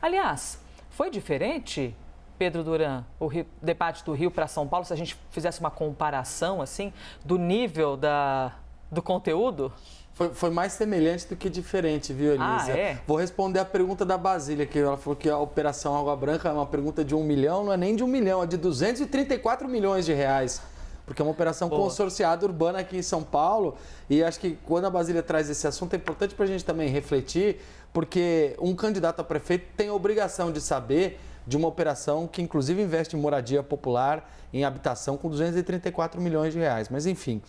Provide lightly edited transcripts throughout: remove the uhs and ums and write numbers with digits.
Aliás, foi diferente, Pedro Duran, debate do Rio para São Paulo, se a gente fizesse uma comparação assim do nível do conteúdo? Foi mais semelhante do que diferente, viu, Elisa? Vou responder a pergunta da Basília, que ela falou que a Operação Água Branca é uma pergunta de 1 milhão, não é nem de 1 milhão, é de 234 milhões de reais. Porque é uma operação consorciada urbana aqui em São Paulo. E acho que quando a Basília traz esse assunto, é importante para a gente também refletir, porque um candidato a prefeito tem a obrigação de saber de uma operação que, inclusive, investe em moradia popular, em habitação, com 234 milhões de reais. Mas, enfim,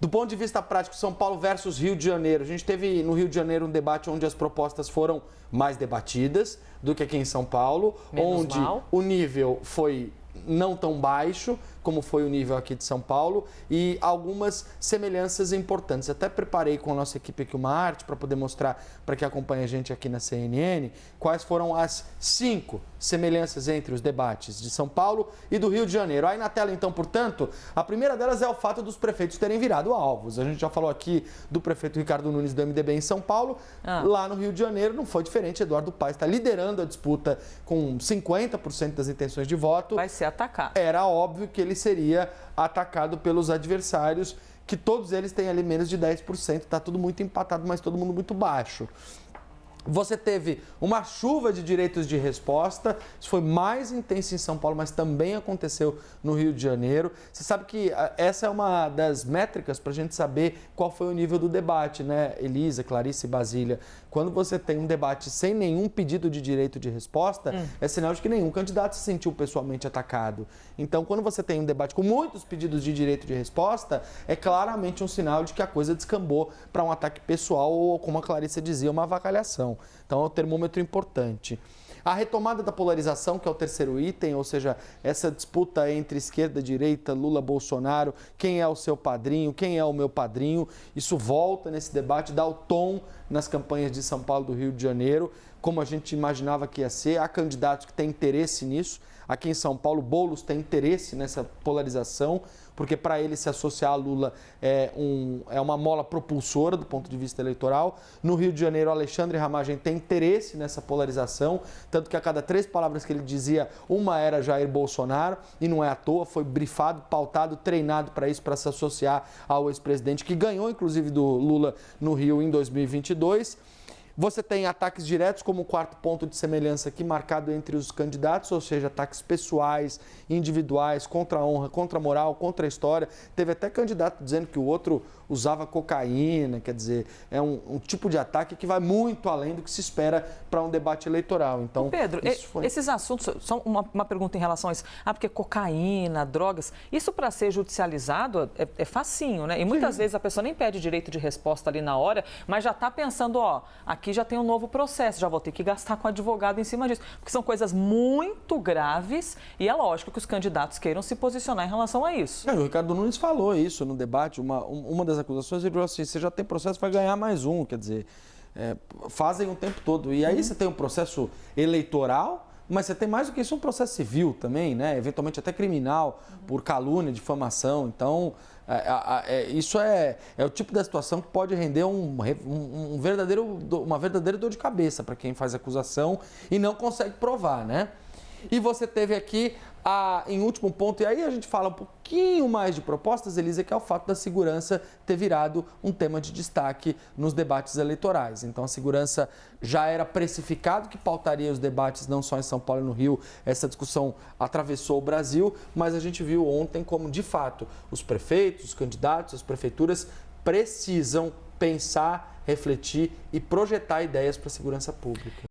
do ponto de vista prático, São Paulo versus Rio de Janeiro. A gente teve no Rio de Janeiro um debate onde as propostas foram mais debatidas do que aqui em São Paulo, onde o nível foi não tão baixo como foi o nível aqui de São Paulo e algumas semelhanças importantes. Até preparei com a nossa equipe aqui uma arte para poder mostrar para quem acompanha a gente aqui na CNN quais foram as 5 semelhanças entre os debates de São Paulo e do Rio de Janeiro. Aí na tela, então, portanto, a primeira delas é o fato dos prefeitos terem virado alvos. A gente já falou aqui do prefeito Ricardo Nunes do MDB em São Paulo. Lá no Rio de Janeiro não foi diferente. Eduardo Paes está liderando a disputa com 50% das intenções de voto. Vai ser atacado. Era óbvio que ele seria atacado pelos adversários, que todos eles têm ali menos de 10%. Está tudo muito empatado, mas todo mundo muito baixo. Você teve uma chuva de direitos de resposta, isso foi mais intenso em São Paulo, mas também aconteceu no Rio de Janeiro. Você sabe que essa é uma das métricas para a gente saber qual foi o nível do debate, né, Elisa, Clarice e Basília? Quando você tem um debate sem nenhum pedido de direito de resposta, é sinal de que nenhum candidato se sentiu pessoalmente atacado. Então, quando você tem um debate com muitos pedidos de direito de resposta, é claramente um sinal de que a coisa descambou para um ataque pessoal ou, como a Clarice dizia, uma avacalhação. Então, é um termômetro importante. A retomada da polarização, que é o terceiro item, ou seja, essa disputa entre esquerda e direita, Lula, Bolsonaro, quem é o seu padrinho, quem é o meu padrinho, isso volta nesse debate, dá o tom nas campanhas de São Paulo e do Rio de Janeiro, como a gente imaginava que ia ser. Há candidatos que têm interesse nisso. Aqui em São Paulo, Boulos tem interesse nessa polarização, porque para ele se associar a Lula é uma mola propulsora do ponto de vista eleitoral. No Rio de Janeiro, Alexandre Ramagem tem interesse nessa polarização, tanto que a cada 3 palavras que ele dizia, uma era Jair Bolsonaro, e não é à toa, foi brifado, pautado, treinado para isso, para se associar ao ex-presidente, que ganhou inclusive do Lula no Rio em 2022. Você tem ataques diretos como o 4º ponto de semelhança aqui marcado entre os candidatos, ou seja, ataques pessoais, individuais, contra a honra, contra a moral, contra a história. Teve até candidato dizendo que o outro usava cocaína, quer dizer, é um tipo de ataque que vai muito além do que se espera para um debate eleitoral. Então, Pedro, esses assuntos, só uma pergunta em relação a isso. Porque cocaína, drogas, isso para ser judicializado é facinho, né? E muitas vezes a pessoa nem pede direito de resposta ali na hora, mas já está pensando, aqui já tem um novo processo, já vou ter que gastar com advogado em cima disso. Porque são coisas muito graves e é lógico que os candidatos queiram se posicionar em relação a isso. O Ricardo Nunes falou isso no debate, uma das acusações, ele falou assim, você já tem processo, vai ganhar mais um, quer dizer, fazem o tempo todo. E aí você tem um processo eleitoral, mas você tem mais do que isso, um processo civil também, né? Eventualmente até criminal, por calúnia, difamação. Então, isso é o tipo da situação que pode render uma verdadeira dor de cabeça para quem faz acusação e não consegue provar, né? E você teve aqui, em último ponto, e aí a gente fala um pouquinho mais de propostas, Elisa, que é o fato da segurança ter virado um tema de destaque nos debates eleitorais. Então, a segurança já era precificado que pautaria os debates não só em São Paulo e no Rio. Essa discussão atravessou o Brasil, mas a gente viu ontem como, de fato, os prefeitos, os candidatos, as prefeituras precisam pensar, refletir e projetar ideias para a segurança pública.